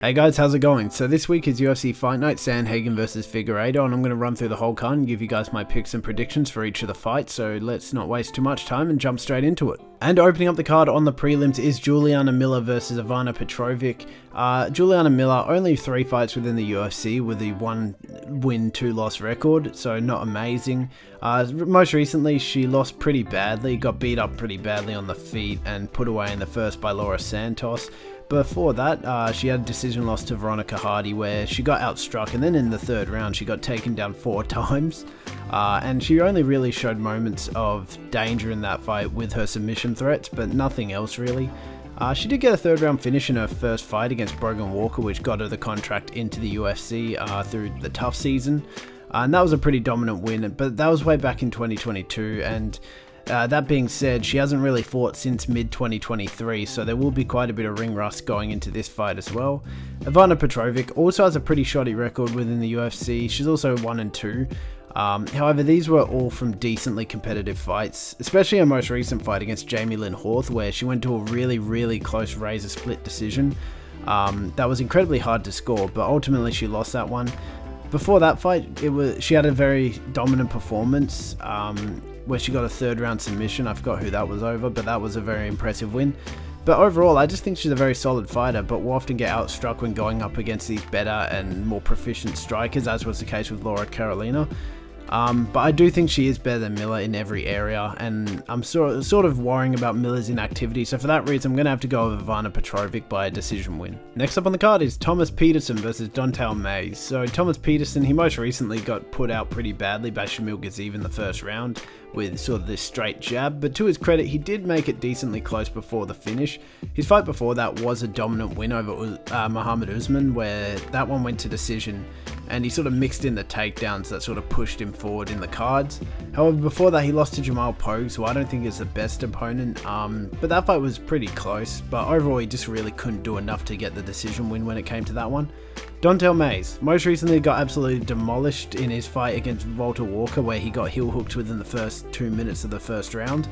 Hey guys, how's it going? So this week is UFC Fight Night Sandhagen versus Figueiredo, and I'm going to run through the whole card and give you guys my picks and predictions for each of the fights, so let's not waste too much time and jump straight into it. And opening up the card on the prelims is Juliana Miller versus Ivana Petrovic. Juliana Miller, only 3 fights within the UFC with a 1 win, 2 loss record, so not amazing. Most recently, she lost pretty badly, got beat up pretty badly on the feet and put away in the first by Santos. Before that, she had a decision loss to Veronica Hardy where she got outstruck, and then in the 3rd round she got taken down 4 times. And she only really showed moments of danger in that fight with her submission threats, but nothing else really. She did get a 3rd round finish in her first fight against Brogan Walker, which got her the contract into the UFC through the tough season. And that was a pretty dominant win, but that was way back in 2022, and that being said, she hasn't really fought since mid-2023, so there will be quite a bit of ring rust going into this fight as well. Ivana Petrovic also has a pretty shoddy record within the UFC. She's also 1-2. However, these were all from decently competitive fights, especially her most recent fight against Jamie Lynn Horth, where she went to a really close razor split decision. That was incredibly hard to score, but ultimately she lost that one. Before that fight, she had a very dominant performance, where she got a 3rd round submission. I forgot who that was over, but that was a very impressive win. But overall, I just think she's a very solid fighter, but will often get outstruck when going up against these better and more proficient strikers, as was the case with Laura Carolina. But I do think she is better than Miller in every area, and I'm sort of worrying about Miller's inactivity, so for that reason I'm going to have to go with Ivana Petrovic by a decision win. Next up on the card is Thomas Petersen versus Don'Tale Mayes. So Thomas Petersen, he most recently got put out pretty badly by Shamil Gaziev in the 1st round with sort of this straight jab, but to his credit he did make it decently close before the finish. His fight before that was a dominant win over Muhammad Usman, where that one went to decision, and he sort of mixed in the takedowns that sort of pushed him forward in the cards. However, before that he lost to Jamal Pogues, who I don't think is the best opponent, but that fight was pretty close, but overall he just really couldn't do enough to get the decision win when it came to that one. Don'Tale Mayes most recently got absolutely demolished in his fight against Walter Walker, where he got heel hooked within the first 2 minutes of the 1st round.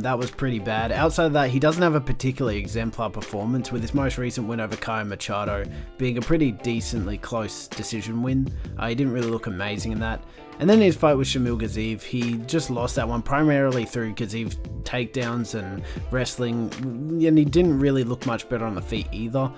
That was pretty bad. Outside of that, he doesn't have a particularly exemplar performance, with his most recent win over Caio Machado being a pretty decently close decision win. He didn't really look amazing in that. And then his fight with Shamil Gaziev, he just lost that one primarily through Gaziev's takedowns and wrestling, and he didn't really look much better on the feet either.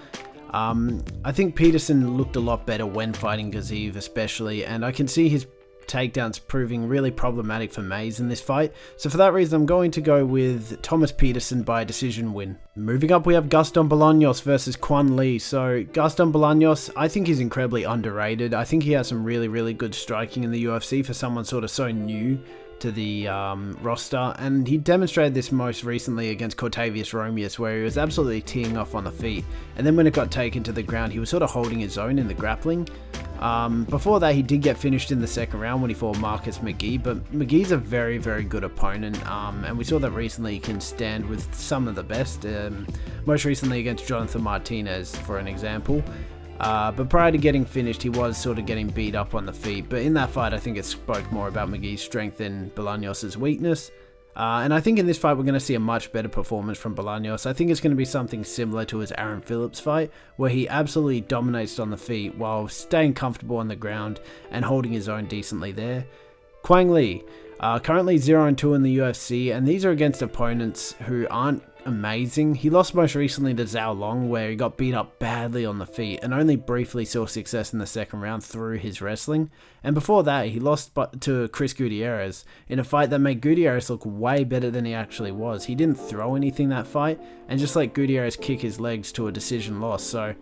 I think Petersen looked a lot better when fighting Gaziev especially, and I can see his takedowns proving really problematic for Mayes in this fight, so for that reason I'm going to go with Thomas Petersen by decision win. Moving up, we have Gaston Bolanos versus Quang. So Gaston Bolanos, I think he's incredibly underrated. I think he has some really good striking in the UFC for someone sort of so new to the roster, and he demonstrated this most recently against Cortavius Romeus, where he was absolutely teeing off on the feet, and then when it got taken to the ground he was sort of holding his own in the grappling. Before that he did get finished in the 2nd round when he fought Marcus McGee, but McGee's a very good opponent, and we saw that recently he can stand with some of the best, most recently against Jonathan Martinez for an example. But prior to getting finished, he was sort of getting beat up on the feet. But in that fight, I think it spoke more about McGee's strength than Bolanos' weakness. And I think in this fight, we're going to see a much better performance from Bolanos. I think it's going to be something similar to his Aaron Phillips fight, where he absolutely dominates on the feet while staying comfortable on the ground and holding his own decently there. Quang, currently 0-2 in the UFC, and these are against opponents who aren't amazing. He lost most recently to Zhao Long, where he got beat up badly on the feet and only briefly saw success in the 2nd round through his wrestling. And before that, he lost to Chris Gutierrez in a fight that made Gutierrez look way better than he actually was. He didn't throw anything that fight and just let Gutierrez kick his legs to a decision loss. So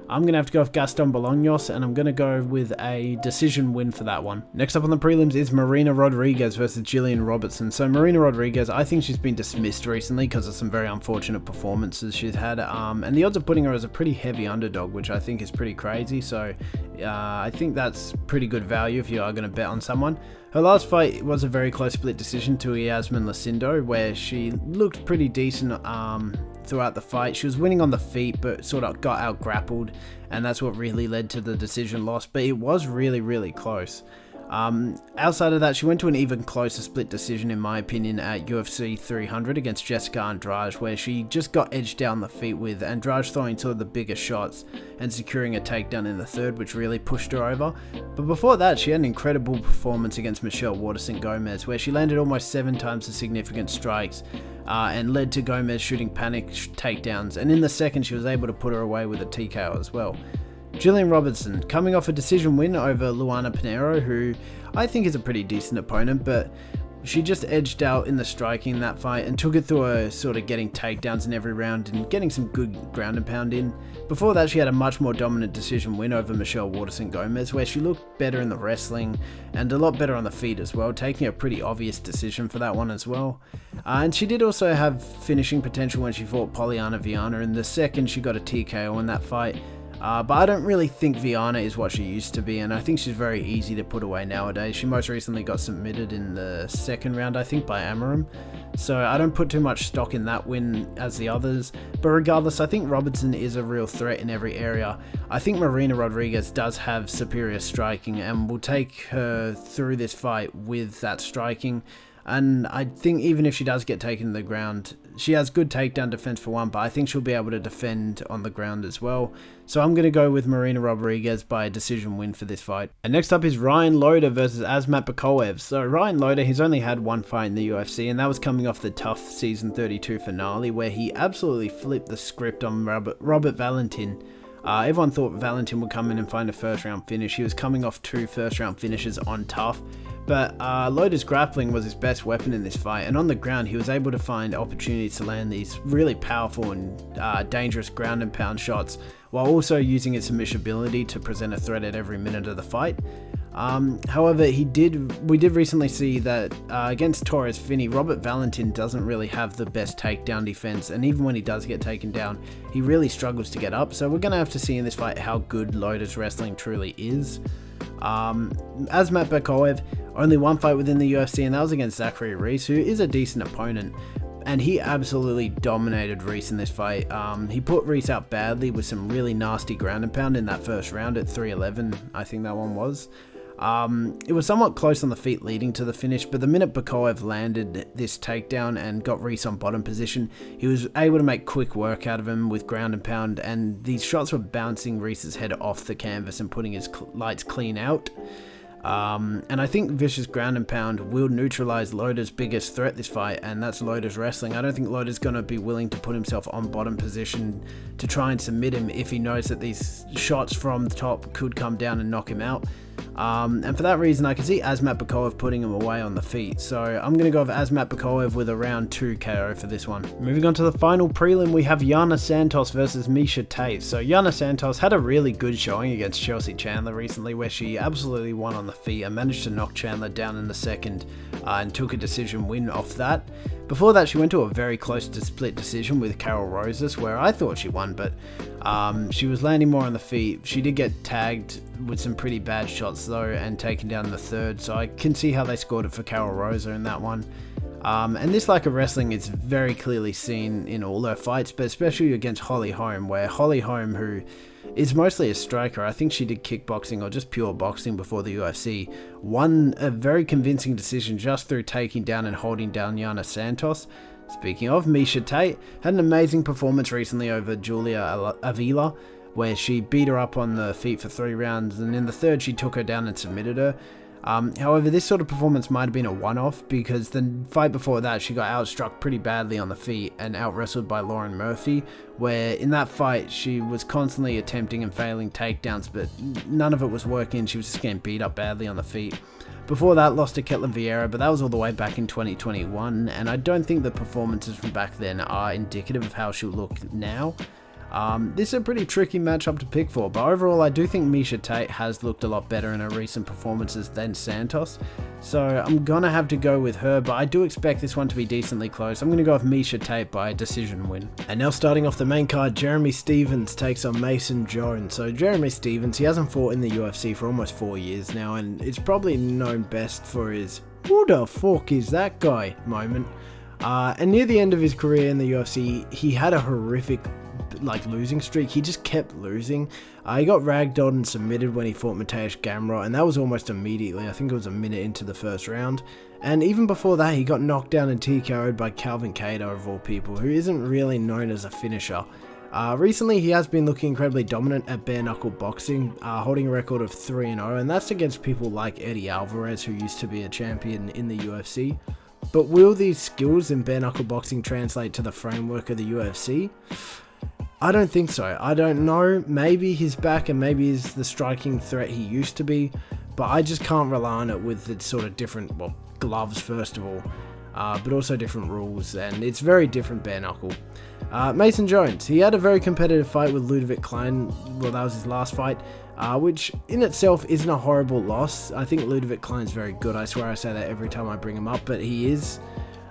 I'm going to have to go with Gaston Bolanos, and I'm going to go with a decision win for that one. Next up on the prelims is Marina Rodriguez versus Gillian Robertson. So Marina Rodriguez, I think she's been dismissed recently because of some very unfortunate performances she's had, and the odds of putting her as a pretty heavy underdog, which I think is pretty crazy, so I think that's pretty good value if you are going to bet on someone. Her last fight was a very close split decision to Yasmin Lucindo, where she looked pretty decent throughout the fight. She was winning on the feet, but sort of got out grappled, and that's what really led to the decision loss, but it was really close. Outside of that, she went to an even closer split decision in my opinion at UFC 300 against Jessica Andrade, where she just got edged down the feet with Andrade throwing sort of the bigger shots and securing a takedown in the third, which really pushed her over. But before that, she had an incredible performance against Michelle Waterson-Gomez, where she landed almost 7 times the significant strikes and led to Gomez shooting panic takedowns, and in the second she was able to put her away with a TKO as well. Gillian Robertson, coming off a decision win over Luana Pinheiro, who I think is a pretty decent opponent, but she just edged out in the striking in that fight and took it through her sort of getting takedowns in every round and getting some good ground and pound in. Before that, she had a much more dominant decision win over Michelle Waterson-Gomez, where she looked better in the wrestling and a lot better on the feet as well, taking a pretty obvious decision for that one as well. And she did also have finishing potential when she fought Polyana Viana. In the second, she got a TKO in that fight. But I don't really think Viana is what she used to be, and I think she's very easy to put away nowadays. She most recently got submitted in the second round, I think, by Amarim. So I don't put too much stock in that win as the others. But regardless, I think Robertson is a real threat in every area. I think Marina Rodriguez does have superior striking and will take her through this fight with that striking. And I think even if she does get taken to the ground, she has good takedown defense for one, but I think she'll be able to defend on the ground as well. So I'm going to go with Marina Rodriguez by a decision win for this fight. And next up is Ryan Loder versus Azamat Bekoev. So Ryan Loder, he's only had one fight in the UFC, and that was coming off the TUF Season 32 finale, where he absolutely flipped the script on Robert Valentin. Everyone thought Valentin would come in and find a first round finish. He was coming off 2 first round finishes on TUF. But Loder's grappling was his best weapon in this fight, and on the ground he was able to find opportunities to land these really powerful and dangerous ground and pound shots, while also using his submissibility to present a threat at every minute of the fight. However, we did recently see that against Torres Finney, Robert Valentin doesn't really have the best takedown defense, and even when he does get taken down, he really struggles to get up. So we're going to have to see in this fight how good Loder's wrestling truly is. Azamat Bekoev, only one fight within the UFC, and that was against Zachary Reese, who is a decent opponent, and he absolutely dominated Reese in this fight. He put Reese out badly with some really nasty ground and pound in that first round at 3-11, I think that one was. It was somewhat close on the feet leading to the finish, but the minute Bekoev landed this takedown and got Reese on bottom position, he was able to make quick work out of him with ground and pound, and these shots were bouncing Reese's head off the canvas and putting his lights clean out. And I think vicious ground and pound will neutralize Loder's biggest threat this fight, and that's Loder's wrestling. I don't think Loder's going to be willing to put himself on bottom position to try and submit him if he knows that these shots from the top could come down and knock him out. And for that reason, I can see Azamat Bekoev putting him away on the feet. So I'm going to go with Azamat Bekoev with a round 2 KO for this one. Moving on to the final prelim, we have Yana Santos versus Miesha Tate. So Yana Santos had a really good showing against Chelsea Chandler recently, where she absolutely won on the feet and managed to knock Chandler down in the second and took a decision win off that. Before that, she went to a very close to split decision with Carol Rosas, where I thought she won, but she was landing more on the feet. She did get tagged with some pretty bad shots though and taken down in the third, so I can see how they scored it for Carol Rosa in that one. And this lack of wrestling is very clearly seen in all her fights, but especially against Holly Holm, where Holly Holm, who is mostly a striker, I think she did kickboxing or just pure boxing before the UFC, won a very convincing decision just through taking down and holding down Yana Santos. Speaking of, Miesha Tate had an amazing performance recently over Julia Avila, where she beat her up on the feet for 3 rounds, and in the third she took her down and submitted her. However, this sort of performance might have been a one-off, because the fight before that she got outstruck pretty badly on the feet and out-wrestled by Lauren Murphy, where in that fight she was constantly attempting and failing takedowns, but none of it was working. She was just getting beat up badly on the feet. Before that, lost to Ketlen Vieira, but that was all the way back in 2021, and I don't think the performances from back then are indicative of how she'll look now. This is a pretty tricky matchup to pick for, but overall I do think Miesha Tate has looked a lot better in her recent performances than Santos, so I'm gonna have to go with her, but I do expect this one to be decently close. I'm gonna go with Miesha Tate by a decision win. And now starting off the main card, Jeremy Stephens takes on Mason Jones. So Jeremy Stephens, he hasn't fought in the UFC for almost 4 years now, and it's probably known best for his "who the fuck is that guy" moment. And near the end of his career in the UFC, he had a horrific losing streak. He just kept losing. He got ragdolled and submitted when he fought Mateusz Gamrot, and that was almost immediately. I think it was a minute into the first round. And even before that, he got knocked down and TKO'd by Calvin Kattar of all people, who isn't really known as a finisher. Recently, he has been looking incredibly dominant at bare-knuckle boxing, holding a record of 3-0, and that's against people like Eddie Alvarez, who used to be a champion in the UFC. But will these skills in bare-knuckle boxing translate to the framework of the UFC? I don't think so. I don't know. Maybe he's back and maybe he's the striking threat he used to be, but I just can't rely on it with the sort of different, well, gloves first of all, but also different rules, and it's very different bare knuckle. Mason Jones, he had a very competitive fight with Ludovic Klein. Well, that was his last fight, which in itself isn't a horrible loss. I think Ludovic Klein's very good. I swear I say that every time I bring him up, but he is.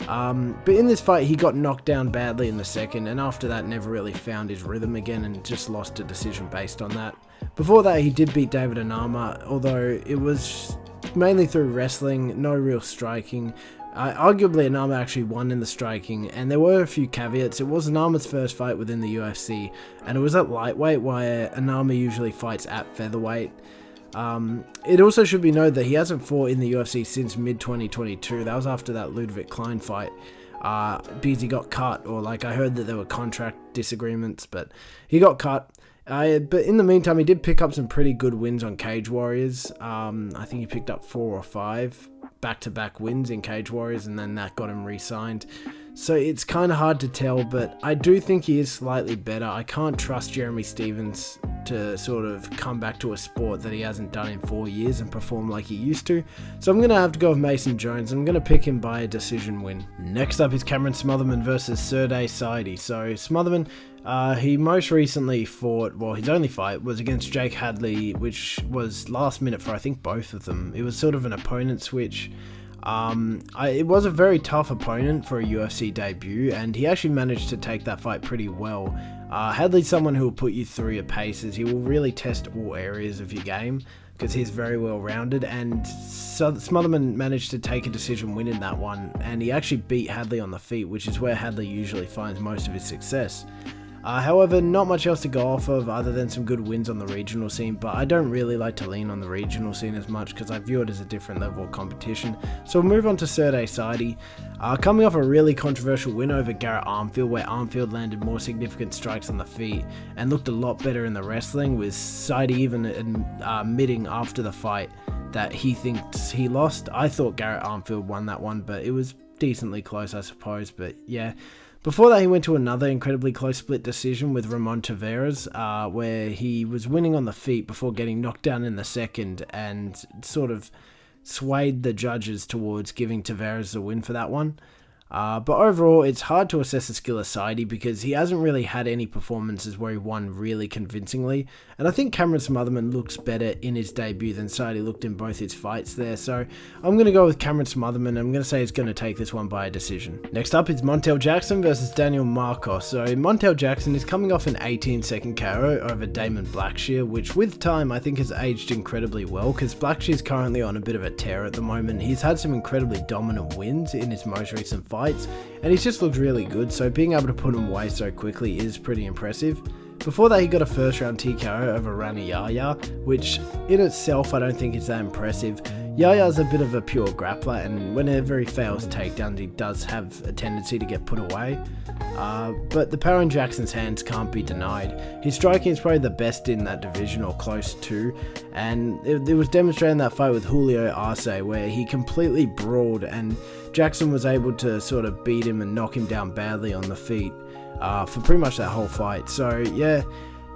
But in this fight, he got knocked down badly in the second, and after that never really found his rhythm again and just lost a decision based on that. Before that, he did beat David Anama, although it was mainly through wrestling, no real striking. Arguably, Anama actually won in the striking, and there were a few caveats. It was Anama's first fight within the UFC, and it was at lightweight, where Anama usually fights at featherweight. It also should be noted that he hasn't fought in the UFC since mid-2022. That was after that Ludovic Klein fight, because he got cut, or like I heard that there were contract disagreements, but he got cut. But in the meantime, he did pick up some pretty good wins on Cage Warriors. I think he picked up 4 or 5 back-to-back wins in Cage Warriors, and then that got him re-signed. So it's kind of hard to tell, but I do think he is slightly better. I can't trust Jeremy Stephens to sort of come back to a sport that he hasn't done in 4 years and perform like he used to. So I'm going to have to go with Mason Jones. I'm going to pick him by a decision win. Next up is Cameron Smotherman versus Serhiy Sidey. So Smotherman, he most recently fought, well, his only fight was against Jake Hadley, which was last minute for I think both of them. It was sort of an opponent switch. It was a very tough opponent for a UFC debut, and he actually managed to take that fight pretty well. Hadley's someone who will put you through your paces. He will really test all areas of your game because he's very well rounded, and Smotherman managed to take a decision win in that one, and he actually beat Hadley on the feet, which is where Hadley usually finds most of his success. However, not much else to go off of other than some good wins on the regional scene, but I don't really like to lean on the regional scene as much because I view it as a different level of competition. So we'll move on to Serhiy Sidey. Coming off a really controversial win over Garrett Armfield, where Armfield landed more significant strikes on the feet and looked a lot better in the wrestling, with Sidey even admitting after the fight that he thinks he lost. I thought Garrett Armfield won that one, but it was decently close, I suppose, but yeah. Before that, he went to another incredibly close split decision with Ramon Taveras, where he was winning on the feet before getting knocked down in the second and sort of swayed the judges towards giving Taveras the win for that one. But overall, it's hard to assess the skill of Sidey because he hasn't really had any performances where he won really convincingly. And I think Cameron Smotherman looks better in his debut than Sidey looked in both his fights there. So I'm going to go with Cameron Smotherman. I'm going to say he's going to take this one by a decision. Next up is Montel Jackson versus Daniel Marcos. So Montel Jackson is coming off an 18-second KO over Damon Blackshear, which with time I think has aged incredibly well because Blackshear is currently on a bit of a tear at the moment. He's had some incredibly dominant wins in his most recent fights, and he's just looked really good, so being able to put him away so quickly is pretty impressive. Before that, he got a first round TKO over Reinier, which in itself I don't think is that impressive. Yaya's a bit of a pure grappler, and whenever he fails takedowns, he does have a tendency to get put away. But the power in Jackson's hands can't be denied. His striking is probably the best in that division, or close to, and it was demonstrated in that fight with Julio Arce, where he completely brawled, and Jackson was able to sort of beat him and knock him down badly on the feet for pretty much that whole fight. So yeah,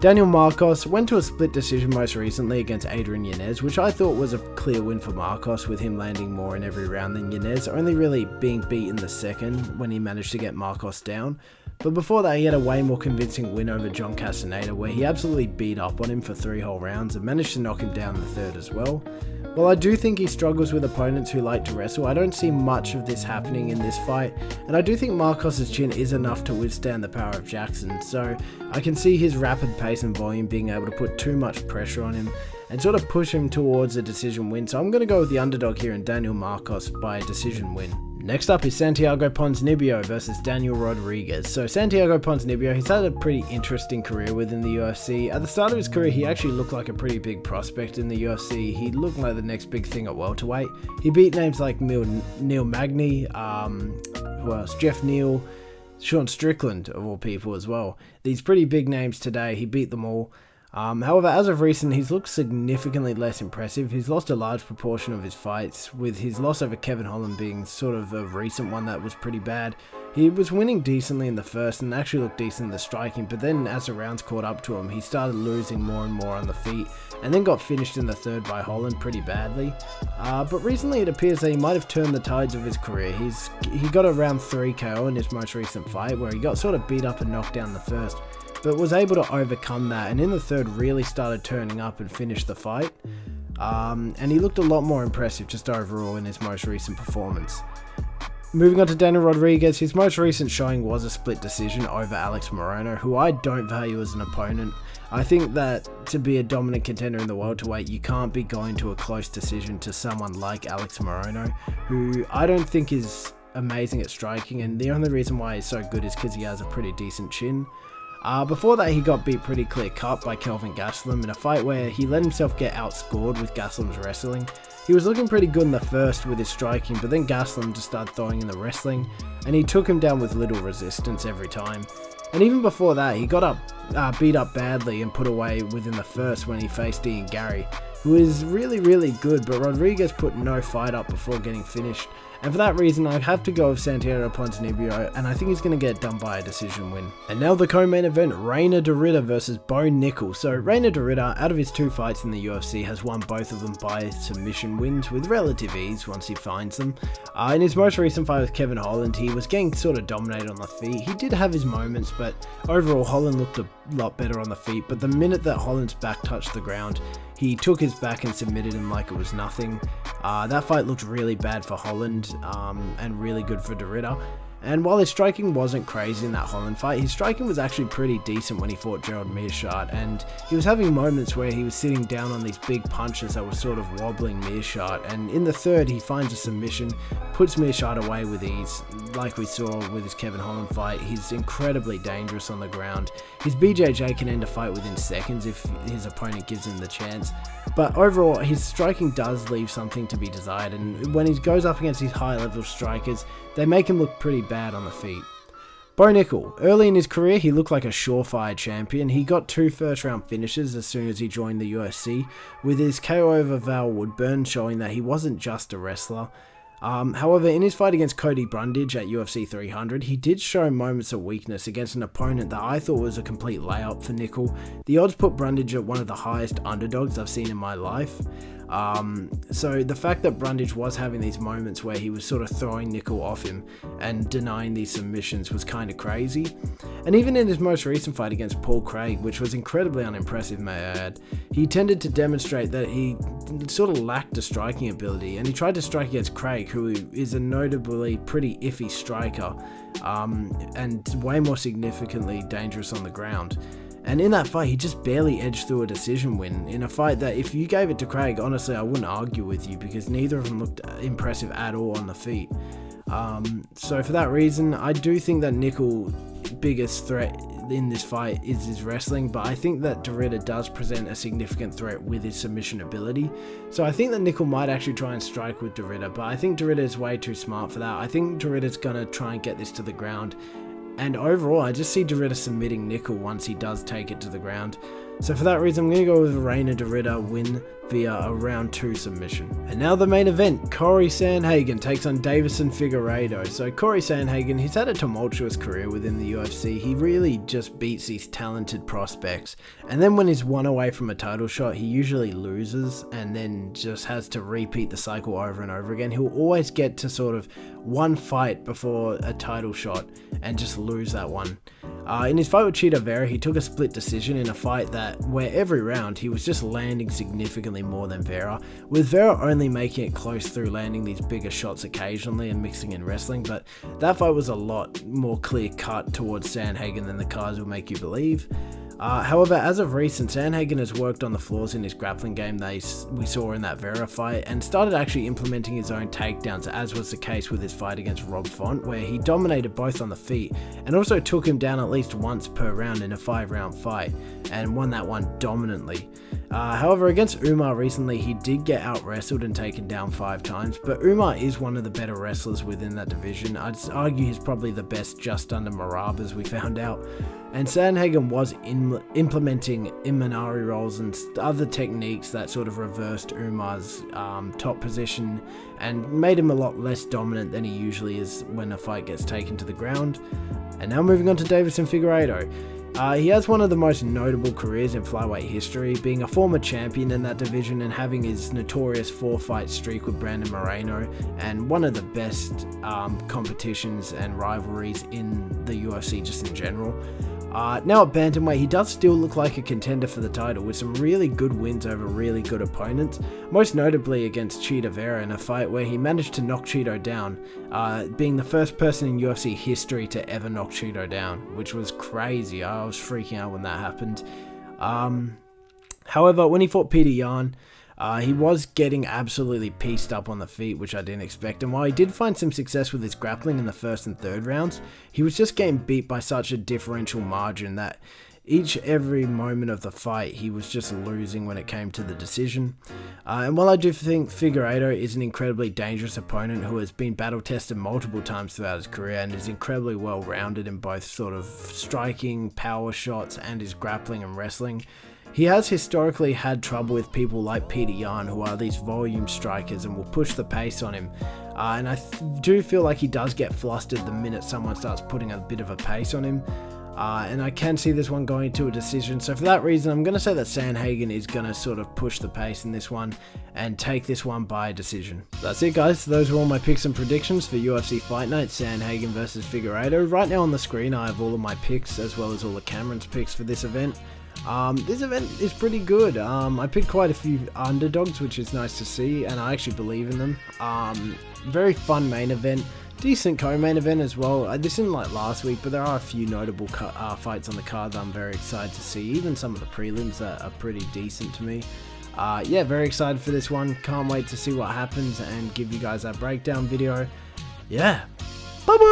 Daniel Marcos went to a split decision most recently against Adrian Yanez, which I thought was a clear win for Marcos, with him landing more in every round than Yanez, only really being beat in the second when he managed to get Marcos down. But before that, he had a way more convincing win over John Castaneda, where he absolutely beat up on him for 3 whole rounds and managed to knock him down in the third as well. While I do think he struggles with opponents who like to wrestle, I don't see much of this happening in this fight, and I do think Marcos' chin is enough to withstand the power of Jackson, so I can see his rapid pace and volume being able to put too much pressure on him and sort of push him towards a decision win. So I'm going to go with the underdog here in Daniel Marcos by a decision win. Next up is Santiago Ponzinibbio versus Daniel Rodriguez. So Santiago Ponzinibbio, he's had a pretty interesting career within the UFC. At the start of his career, he actually looked like a pretty big prospect in the UFC. He looked like the next big thing at welterweight. He beat names like Neil Magny, who else? Jeff Neal, Sean Strickland, of all people as well. These pretty big names today, he beat them all. However, as of recent, he's looked significantly less impressive. He's lost a large proportion of his fights, with his loss over Kevin Holland being sort of a recent one that was pretty bad. He was winning decently in the first and actually looked decent in the striking, but then as the rounds caught up to him, he started losing more and more on the feet, and then got finished in the third by Holland pretty badly. But recently it appears that he might have turned the tides of his career. He got a round 3 KO in his most recent fight, where he got sort of beat up and knocked down the first, but was able to overcome that, and in the third really started turning up and finished the fight. And he looked a lot more impressive just overall in his most recent performance. Moving on to Daniel Rodriguez, his most recent showing was a split decision over Alex Morono, who I don't value as an opponent. I think that to be a dominant contender in the welterweight, you can't be going to a close decision to someone like Alex Morono, who I don't think is amazing at striking, and the only reason why he's so good is because he has a pretty decent chin. Before that, he got beat pretty clear cut by Kelvin Gastelum in a fight where he let himself get outscored with Gastelum's wrestling. He was looking pretty good in the first with his striking, but then Gastelum just started throwing in the wrestling, and he took him down with little resistance every time. And even before that, he got beat up badly and put away within the first when he faced Ian Gary, who is really good, but Rodriguez put no fight up before getting finished. And for that reason, I have to go with Santiago Ponzinibbio, and I think he's going to get done by a decision win. And now the co-main event, Reinier versus Nickal. So Reinier, out of his 2 fights in the UFC, has won both of them by submission wins with relative ease once he finds them. In his most recent fight with Kevin Holland, he was getting sort of dominated on the feet. He did have his moments, but overall Holland looked a lot better on the feet. But the minute that Holland's back touched the ground, he took his back and submitted him like it was nothing. That fight looked really bad for Holland and really good for Derrida. And while his striking wasn't crazy in that Holland fight, his striking was actually pretty decent when he fought Gerald Miesha, and he was having moments where he was sitting down on these big punches that were sort of wobbling Miesha, and in the third he finds a submission, puts Miesha away with ease. Like we saw with his Kevin Holland fight, he's incredibly dangerous on the ground. His BJJ can end a fight within seconds if his opponent gives him the chance, but overall his striking does leave something to be desired, and when he goes up against these high level strikers, they make him look pretty bad on the feet. Nickal, early in his career he looked like a surefire champion. He got 2 first round finishes as soon as he joined the UFC, with his KO over Val Woodburn showing that he wasn't just a wrestler. However, in his fight against Cody Brundage at UFC 300, he did show moments of weakness against an opponent that I thought was a complete layup for Nickal. The odds put Brundage at one of the highest underdogs I've seen in my life. So the fact that Brundage was having these moments where he was sort of throwing Nickal off him and denying these submissions was kind of crazy. And even in his most recent fight against Paul Craig, which was incredibly unimpressive, may I add, he tended to demonstrate that he sort of lacked a striking ability, and he tried to strike against Craig, who is a notably pretty iffy striker, and way more significantly dangerous on the ground. And in that fight, he just barely edged through a decision win, in a fight that if you gave it to Craig, honestly, I wouldn't argue with you, because neither of them looked impressive at all on the feet. So for that reason, I do think that Nickal's biggest threat in this fight is his wrestling, but I think that Derrida does present a significant threat with his submission ability. So I think that Nickal might actually try and strike with Derrida, but I think Derrida is way too smart for that. I think Derrida's going to try and get this to the ground. And overall, I just see Derrida submitting Nickal once he does take it to the ground. So for that reason, I'm going to go with Reinier Derrida win via a round 2 submission. And now the main event, Cory Sandhagen takes on Deiveson Figueiredo. So Cory Sandhagen, he's had a tumultuous career within the UFC. He really just beats these talented prospects. And then when he's one away from a title shot, he usually loses and then just has to repeat the cycle over and over again. He'll always get to sort of one fight before a title shot and just lose that one. In his fight with Chito Vera, he took a split decision in a fight where every round he was just landing significantly more than Vera, with Vera only making it close through landing these bigger shots occasionally and mixing in wrestling. But that fight was a lot more clear cut towards Sandhagen than the cards will make you believe. However, as of recent, Sandhagen has worked on the flaws in his grappling game that we saw in that Vera fight and started actually implementing his own takedowns, as was the case with his fight against Rob Font, where he dominated both on the feet and also took him down at least once per round in a 5-round fight and won that one dominantly. However, against Umar recently, he did get out-wrestled and taken down 5 times, but Umar is one of the better wrestlers within that division. I'd argue he's probably the best just under Marab, as we found out. And Sandhagen was implementing Imanari rolls and other techniques that sort of reversed Umar's top position and made him a lot less dominant than he usually is when a fight gets taken to the ground. And now moving on to Deiveson Figueiredo. He has one of the most notable careers in flyweight history, being a former champion in that division and having his notorious 4-fight streak with Brandon Moreno, and one of the best competitions and rivalries in the UFC just in general. Now at bantamweight, he does still look like a contender for the title with some really good wins over really good opponents, most notably against Chito Vera in a fight where he managed to knock Chito down, being the first person in UFC history to ever knock Chito down, which was crazy. I was freaking out when that happened. However, when he fought Peter Yan, he was getting absolutely pieced up on the feet, which I didn't expect, and while he did find some success with his grappling in the first and third rounds, he was just getting beat by such a differential margin that every moment of the fight he was just losing when it came to the decision. And while I do think Figueiredo is an incredibly dangerous opponent who has been battle tested multiple times throughout his career and is incredibly well rounded in both sort of striking, power shots, and his grappling and wrestling, he has historically had trouble with people like Peter Yan, who are these volume strikers and will push the pace on him. And I do feel like he does get flustered the minute someone starts putting a bit of a pace on him. And I can see this one going to a decision. So for that reason, I'm going to say that Sandhagen is going to sort of push the pace in this one and take this one by decision. That's it, guys. Those are all my picks and predictions for UFC Fight Night Sandhagen versus Figueiredo. Right now on the screen, I have all of my picks as well as all of Cameron's picks for this event. This event is pretty good. I picked quite a few underdogs, which is nice to see, and I actually believe in them. Very fun main event, decent co-main event as well. This isn't like last week, but there are a few notable fights on the card that I'm very excited to see. Even some of the prelims that are pretty decent to me. Yeah, very excited for this one. Can't wait to see what happens and give you guys that breakdown video. Yeah, bye bye.